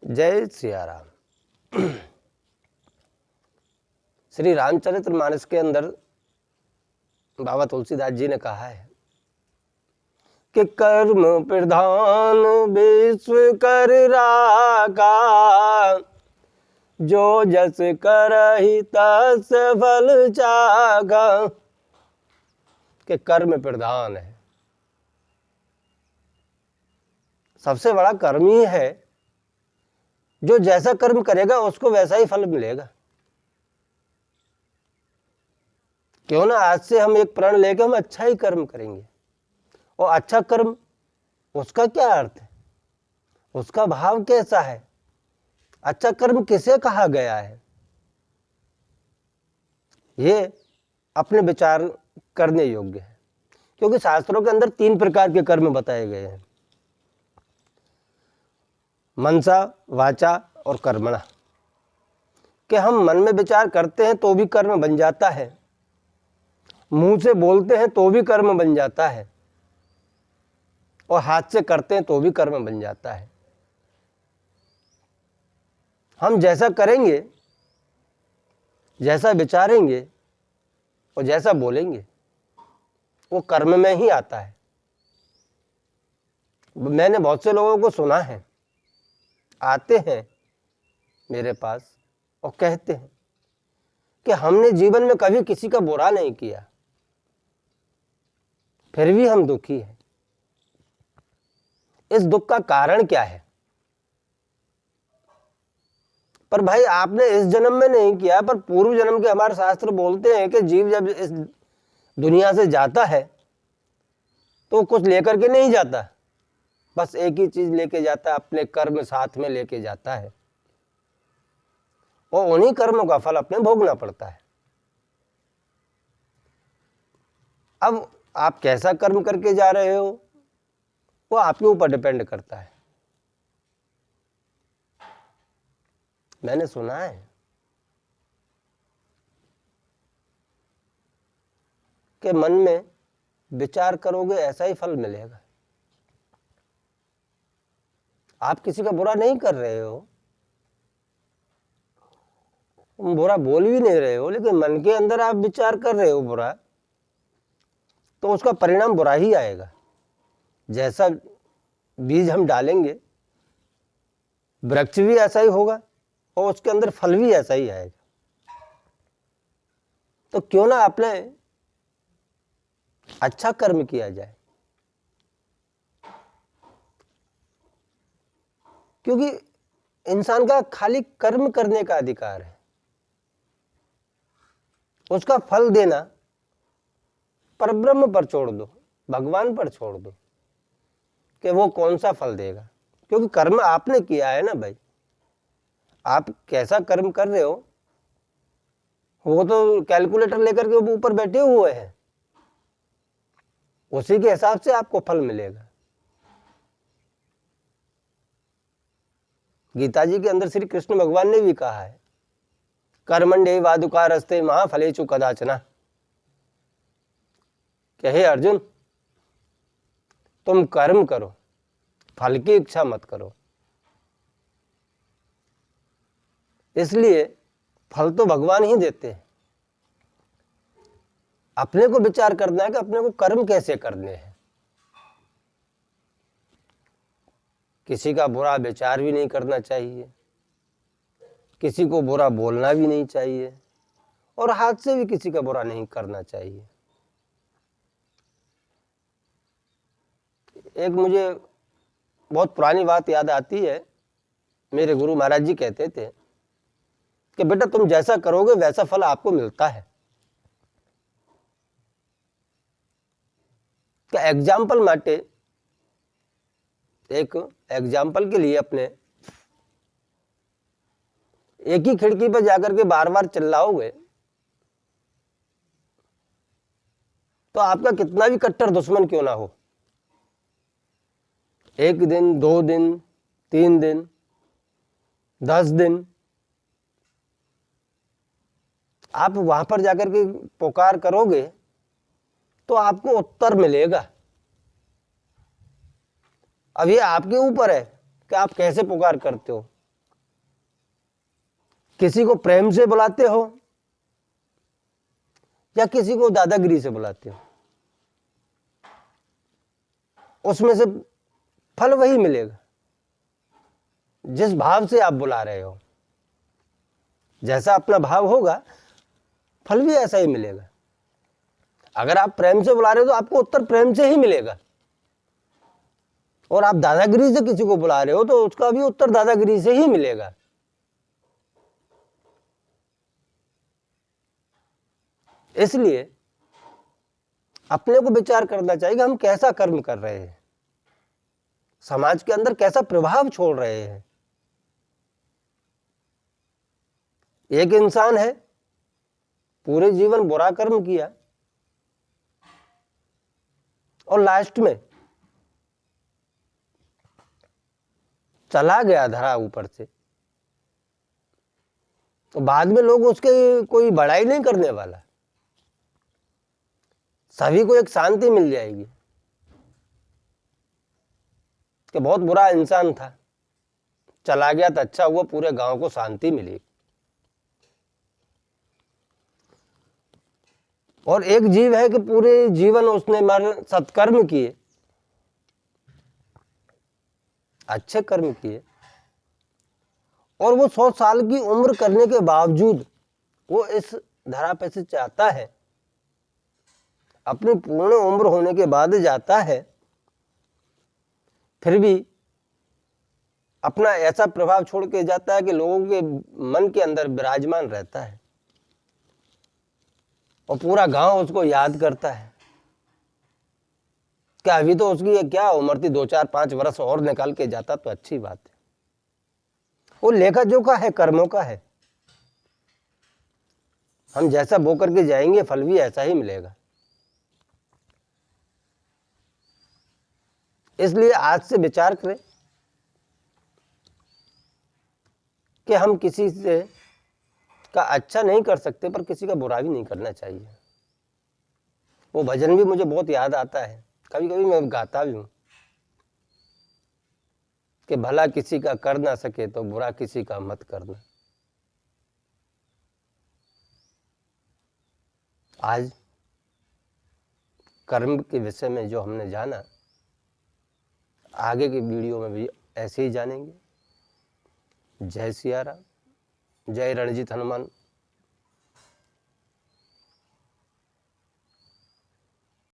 जय सिया राम। श्री रामचरितमानस के अंदर बाबा तुलसीदास जी ने कहा है कि कर्म प्रधान विश्व कर रागा, जो जस करहि तस फल चागा। कि कर्म प्रधान है, सबसे बड़ा कर्म ही है। जो जैसा कर्म करेगा उसको वैसा ही फल मिलेगा। क्यों ना आज से हम एक प्रण लेके हम अच्छा ही कर्म करेंगे। और अच्छा कर्म, उसका क्या अर्थ है, उसका भाव कैसा है, अच्छा कर्म किसे कहा गया है, ये अपने विचार करने योग्य है। क्योंकि शास्त्रों के अंदर 3 प्रकार के कर्म बताए गए हैं, मनसा, वाचा और कर्मणा। कि हम मन में विचार करते हैं तो भी कर्म बन जाता है, मुंह से बोलते हैं तो भी कर्म बन जाता है, और हाथ से करते हैं तो भी कर्म बन जाता है। हम जैसा करेंगे, जैसा विचारेंगे और जैसा बोलेंगे, वो कर्म में ही आता है। मैंने बहुत से लोगों को सुना है, आते हैं मेरे पास और कहते हैं कि हमने जीवन में कभी किसी का बुरा नहीं किया, फिर भी हम दुखी हैं। इस दुख का कारण क्या है? पर भाई, आपने इस जन्म में नहीं किया, पर पूर्व जन्म के हमारे शास्त्र बोलते हैं कि जीव जब इस दुनिया से जाता है तो कुछ लेकर के नहीं जाता, बस एक ही चीज लेके जाता है, अपने कर्म साथ में लेके जाता है, और उन्हीं कर्मों का फल अपने भोगना पड़ता है। अब आप कैसा कर्म करके जा रहे हो वो आपके ऊपर डिपेंड करता है। मैंने सुना है कि मन में विचार करोगे ऐसा ही फल मिलेगा। आप किसी का बुरा नहीं कर रहे हो, बुरा बोल भी नहीं रहे हो, लेकिन मन के अंदर आप विचार कर रहे हो बुरा, तो उसका परिणाम बुरा ही आएगा। जैसा बीज हम डालेंगे, वृक्ष भी ऐसा ही होगा और उसके अंदर फल भी ऐसा ही आएगा। तो क्यों ना अपने अच्छा कर्म किया जाए, क्योंकि इंसान का खाली कर्म करने का अधिकार है, उसका फल देना परब्रह्म पर छोड़ दो, भगवान पर छोड़ दो कि वो कौन सा फल देगा। क्योंकि कर्म आपने किया है ना भाई, आप कैसा कर्म कर रहे हो वो तो कैलकुलेटर लेकर के ऊपर बैठे हुए हैं, उसी के हिसाब से आपको फल मिलेगा। गीता जी के अंदर श्री कृष्ण भगवान ने भी कहा है, कर्मण्ये वादुकारस्ते महाफलेषु कदाचन। कि हे अर्जुन, तुम कर्म करो, फल की इच्छा मत करो। इसलिए फल तो भगवान ही देते हैं, अपने को विचार करना है कि अपने को कर्म कैसे करने हैं। किसी का बुरा विचार भी नहीं करना चाहिए, किसी को बुरा बोलना भी नहीं चाहिए, और हाथ से भी किसी का बुरा नहीं करना चाहिए। एक मुझे बहुत पुरानी बात याद आती है। मेरे गुरु महाराज जी कहते थे कि बेटा, तुम जैसा करोगे वैसा फल आपको मिलता है। क्या एग्जाम्पल माटे, एक एग्जाम्पल के लिए अपने एक ही खिड़की पर जाकर के बार बार चिल्लाओगे तो आपका कितना भी कट्टर दुश्मन क्यों ना हो, 1 दिन 2 दिन 3 दिन 10 दिन आप वहां पर जाकर के पुकार करोगे तो आपको उत्तर मिलेगा। अब ये आपके ऊपर है कि आप कैसे पुकार करते हो। किसी को प्रेम से बुलाते हो या किसी को दादागिरी से बुलाते हो, उसमें से फल वही मिलेगा जिस भाव से आप बुला रहे हो। जैसा अपना भाव होगा फल भी ऐसा ही मिलेगा। अगर आप प्रेम से बुला रहे हो तो आपको उत्तर प्रेम से ही मिलेगा, और आप दादागिरी से किसी को बुला रहे हो तो उसका भी उत्तर दादागिरी से ही मिलेगा। इसलिए अपने को विचार करना चाहिए कि हम कैसा कर्म कर रहे हैं, समाज के अंदर कैसा प्रभाव छोड़ रहे हैं। एक इंसान है, पूरे जीवन बुरा कर्म किया और लास्ट में चला गया धरा ऊपर से, तो बाद में लोग उसके कोई बड़ाई नहीं करने वाला, सभी को एक शांति मिल जाएगी कि बहुत बुरा इंसान था, चला गया तो अच्छा हुआ, पूरे गांव को शांति मिली। और एक जीव है कि पूरे जीवन उसने सत्कर्म किए, अच्छे कर्म किए, और वो 100 साल की उम्र करने के बावजूद वो इस धरा पे से चाहता है, अपनी पूर्ण उम्र होने के बाद जाता है, फिर भी अपना ऐसा प्रभाव छोड़ के जाता है कि लोगों के मन के अंदर विराजमान रहता है और पूरा गांव उसको याद करता है। क्या अभी तो उसकी क्या उम्र थी, 2 4 5 वर्ष और निकाल के जाता तो अच्छी बात है। वो लेखा जोखा है, कर्मों का है। हम जैसा बो करके जाएंगे फल भी ऐसा ही मिलेगा। इसलिए आज से विचार करें कि हम किसी से का अच्छा नहीं कर सकते, पर किसी का बुरा भी नहीं करना चाहिए। वो भजन भी मुझे बहुत याद आता है, कभी कभी मैं गाता भी हूं कि भला किसी का कर ना सके तो बुरा किसी का मत करना। आज कर्म के विषय में जो हमने जाना, आगे की वीडियो में भी ऐसे ही जानेंगे। जय सिया राम, जय रणजीत हनुमान।